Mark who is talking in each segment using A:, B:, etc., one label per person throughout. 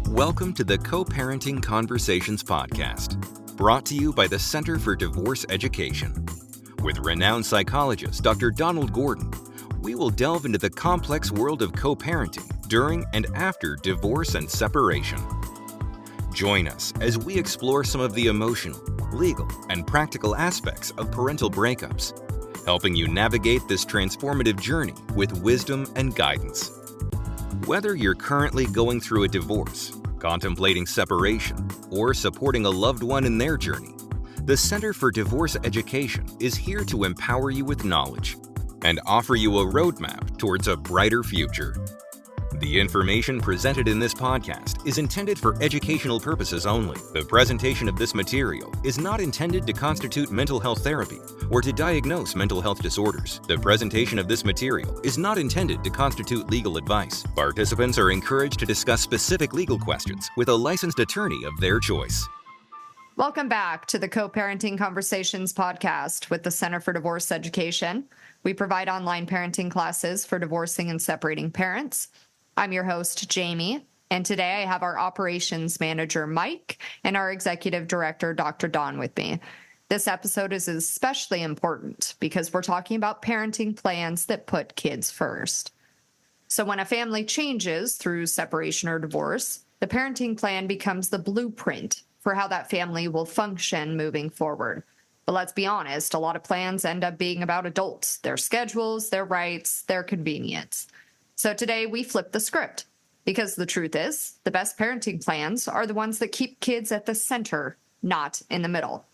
A: Welcome to the Co-Parenting Conversations podcast, brought to you by the Center for Divorce Education. With renowned psychologist Dr. Donald Gordon, we will delve into the complex world of co-parenting during and after divorce and separation. Join us as we explore some of the emotional, legal, and practical aspects of parental breakups, helping you navigate this transformative journey with wisdom and guidance. Whether you're currently going through a divorce, contemplating separation, or supporting a loved one in their journey, the Center for Divorce Education is here to empower you with knowledge and offer you a roadmap towards a brighter future. The information presented in this podcast is intended for educational purposes only. The presentation of this material is not intended to constitute mental health therapy or to diagnose mental health disorders. The presentation of this material is not intended to constitute legal advice. Participants are encouraged to discuss specific legal questions with a licensed attorney of their choice.
B: Welcome back to the Co-Parenting Conversations podcast with the Center for Divorce Education. We provide online parenting classes for divorcing and separating parents. I'm your host, Jaimie, and today I have our operations manager, Mike, and our executive director, Dr. Don, with me. This episode is especially important because we're talking about parenting plans that put kids first. So when a family changes through separation or divorce, the parenting plan becomes the blueprint for how that family will function moving forward. But let's be honest, a lot of plans end up being about adults, their schedules, their rights, their convenience. So today we flip the script because the truth is the best parenting plans are the ones that keep kids at the center, not in the middle.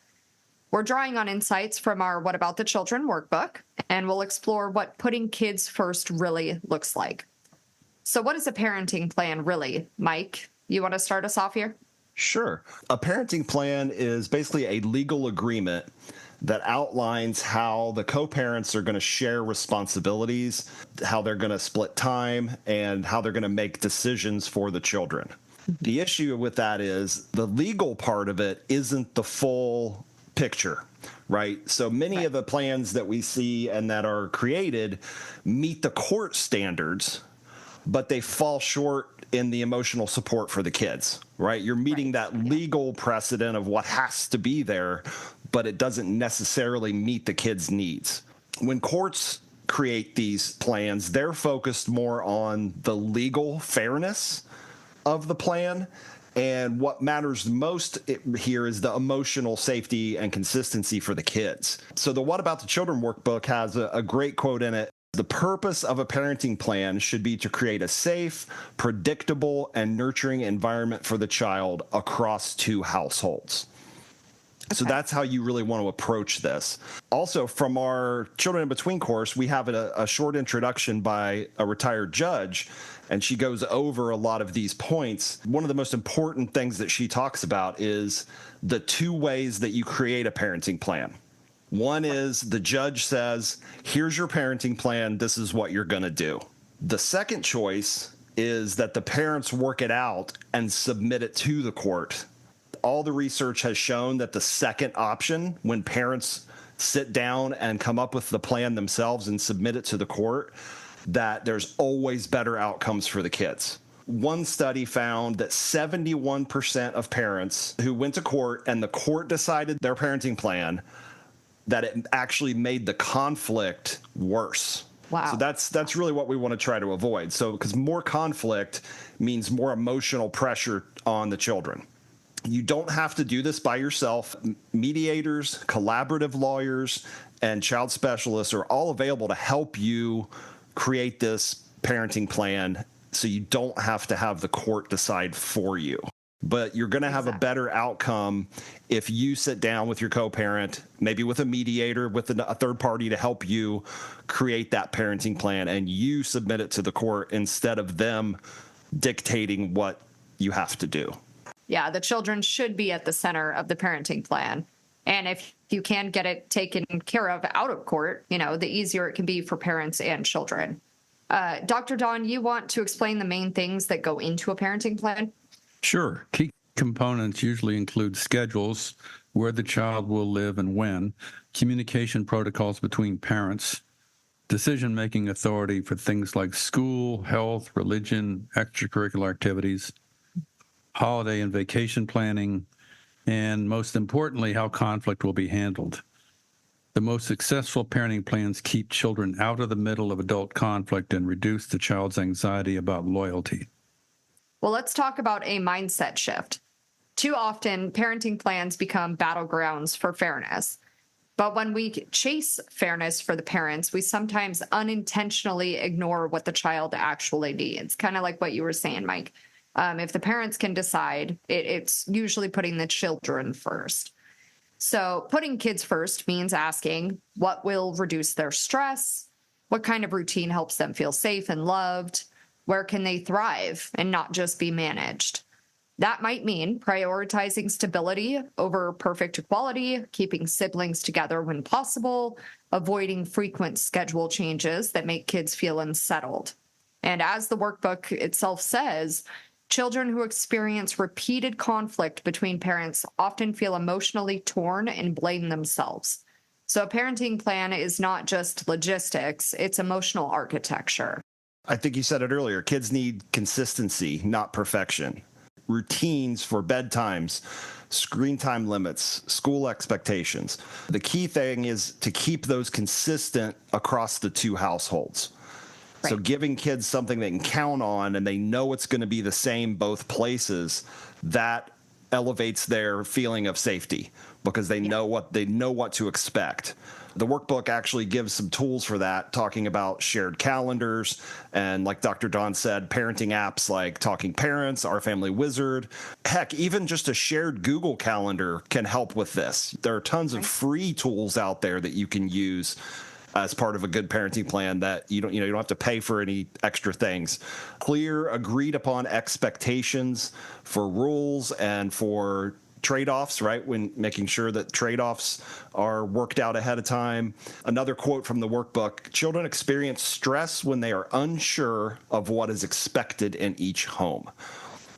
B: We're drawing on insights from our What About the Children workbook, and we'll explore what putting kids first really looks like. So what is a parenting plan really? Mike, you want to start us off here?
C: Sure. A parenting plan is basically a legal agreement that outlines how the co-parents are going to share responsibilities, how they're going to split time, and how they're going to make decisions for the children. The issue with that is the legal part of it isn't the full picture, right? So many of the plans that we see and that are created meet the court standards, but they fall short in the emotional support for the kids, right? You're meeting that legal precedent of what has to be there, but it doesn't necessarily meet the kids' needs. When courts create these plans, they're focused more on the legal fairness of the plan. And what matters most here is the emotional safety and consistency for the kids. So the What About the Children workbook has a great quote in it. The purpose of a parenting plan should be to create a safe, predictable, and nurturing environment for the child across two households. So that's how you really want to approach this. Also, from our Children in Between course, we have a short introduction by a retired judge, and she goes over a lot of these points. One of the most important things that she talks about is the two ways that you create a parenting plan. One is the judge says, here's your parenting plan. This is what you're going to do. The second choice is that the parents work it out and submit it to the court. All the research has shown that the second option, when parents sit down and come up with the plan themselves and submit it to the court, that there's always better outcomes for the kids. One study found that 71% of parents who went to court and the court decided their parenting plan, that it actually made the conflict worse.
B: Wow.
C: So that's really what we want to try to avoid. So because more conflict means more emotional pressure on the children. You don't have to do this by yourself. Mediators, collaborative lawyers, and child specialists are all available to help you create this parenting plan so you don't have to have the court decide for you. But you're going to have a better outcome if you sit down with your co-parent, maybe with a mediator, with a third party to help you create that parenting plan, and you submit it to the court instead of them dictating what you have to do.
B: Yeah, the children should be at the center of the parenting plan. And if you can get it taken care of out of court, the easier it can be for parents and children. Dr. Don, you want to explain the main things that go into a parenting plan?
D: Sure. Key components usually include schedules, where the child will live and when, communication protocols between parents, decision-making authority for things like school, health, religion, extracurricular activities, holiday and vacation planning, and most importantly, how conflict will be handled. The most successful parenting plans keep children out of the middle of adult conflict and reduce the child's anxiety about loyalty.
B: Well, let's talk about a mindset shift. Too often, parenting plans become battlegrounds for fairness. But when we chase fairness for the parents, we sometimes unintentionally ignore what the child actually needs. Kind of like what you were saying, Mike. If the parents can decide, it's usually putting the children first. So putting kids first means asking what will reduce their stress, what kind of routine helps them feel safe and loved, where can they thrive and not just be managed. That might mean prioritizing stability over perfect equality, keeping siblings together when possible, avoiding frequent schedule changes that make kids feel unsettled. And as the workbook itself says, children who experience repeated conflict between parents often feel emotionally torn and blame themselves. So a parenting plan is not just logistics, it's emotional architecture.
C: I think you said it earlier. Kids need consistency, not perfection. Routines for bedtimes, screen time limits, school expectations. The key thing is to keep those consistent across the two households. Right. So giving kids something they can count on and they know it's going to be the same both places, that elevates their feeling of safety because they know what to expect. The workbook actually gives some tools for that, talking about shared calendars and, like Dr. Don said, parenting apps like Talking Parents, Our Family Wizard. Heck, even just a shared Google Calendar can help with this. There are tons of free tools out there that you can use as part of a good parenting plan that you don't have to pay for any extra things. Clear, agreed upon expectations for rules and for trade-offs, right? When making sure that trade-offs are worked out ahead of time. Another quote from the workbook: children experience stress when they are unsure of what is expected in each home.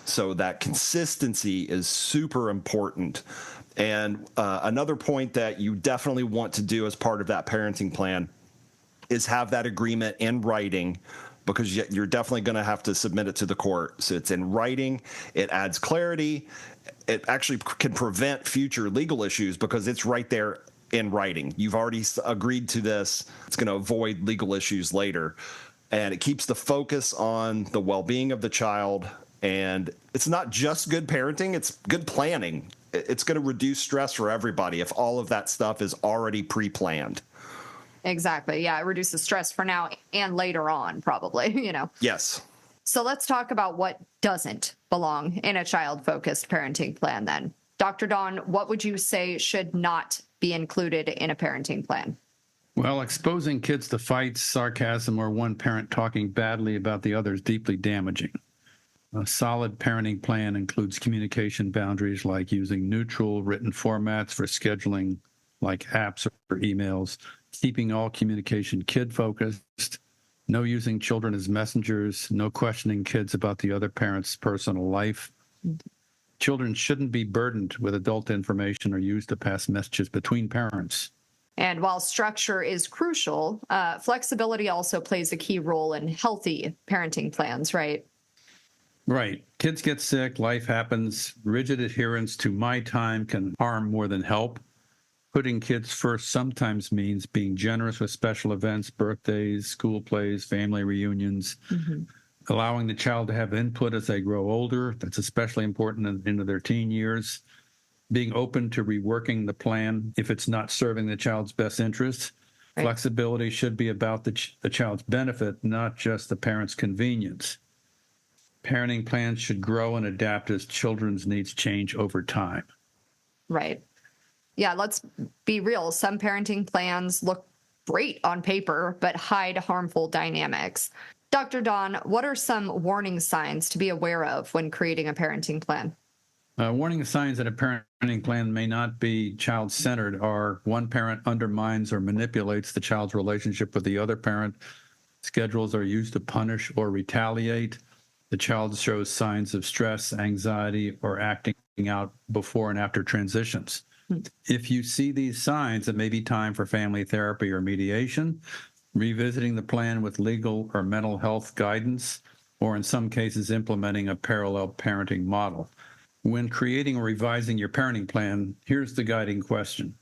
C: So that consistency is super important. And another point that you definitely want to do as part of that parenting plan is have that agreement in writing, because you're definitely going to have to submit it to the court. So it's in writing. It adds clarity. It actually can prevent future legal issues because it's right there in writing. You've already agreed to this. It's going to avoid legal issues later. And it keeps the focus on the well-being of the child. And it's not just good parenting, it's good planning. It's going to reduce stress for everybody if all of that stuff is already pre-planned.
B: Exactly. Yeah, it reduces stress for now and later on, probably,
C: Yes.
B: So let's talk about what doesn't belong in a child-focused parenting plan then. Dr. Don, what would you say should not be included in a parenting plan?
D: Well, exposing kids to fights, sarcasm, or one parent talking badly about the other is deeply damaging. A solid parenting plan includes communication boundaries like using neutral written formats for scheduling, like apps or emails, keeping all communication kid-focused, no using children as messengers, no questioning kids about the other parent's personal life. Children shouldn't be burdened with adult information or used to pass messages between parents.
B: And while structure is crucial, flexibility also plays a key role in healthy parenting plans, right?
D: Right. Kids get sick, life happens. Rigid adherence to my time can harm more than help. Putting kids first sometimes means being generous with special events, birthdays, school plays, family reunions, allowing the child to have input as they grow older. That's especially important into their teen years. Being open to reworking the plan if it's not serving the child's best interests. Right. Flexibility should be about the child's benefit, not just the parent's convenience. Parenting plans should grow and adapt as children's needs change over time.
B: Right. Yeah, let's be real. Some parenting plans look great on paper, but hide harmful dynamics. Dr. Don, what are some warning signs to be aware of when creating a parenting plan?
D: Warning signs that a parenting plan may not be child-centered are one parent undermines or manipulates the child's relationship with the other parent. Schedules are used to punish or retaliate. The child shows signs of stress, anxiety, or acting out before and after transitions. If you see these signs, it may be time for family therapy or mediation. revisiting the plan with legal or mental health guidance, or in some cases, implementing a parallel parenting model. When creating or revising your parenting plan, here's the guiding question.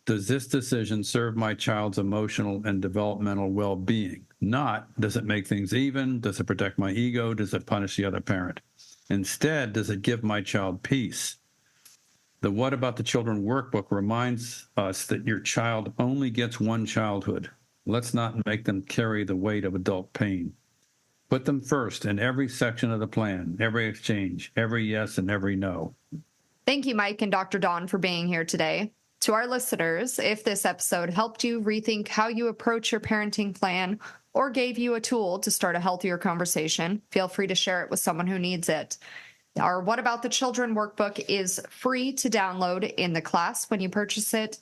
D: Does this decision serve my child's emotional and developmental well-being? Not, does it make things even? Does it protect my ego? Does it punish the other parent? Instead, does it give my child peace? The What About the Children workbook reminds us that your child only gets one childhood. Let's not make them carry the weight of adult pain. Put them first in every section of the plan, every exchange, every yes and every no.
B: Thank you, Mike and Dr. Dawn, for being here today. To our listeners, if this episode helped you rethink how you approach your parenting plan or gave you a tool to start a healthier conversation, feel free to share it with someone who needs it. Our What About the Children workbook is free to download in the class when you purchase it,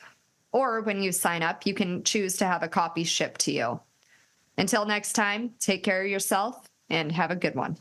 B: or when you sign up, you can choose to have a copy shipped to you. Until next time, take care of yourself and have a good one.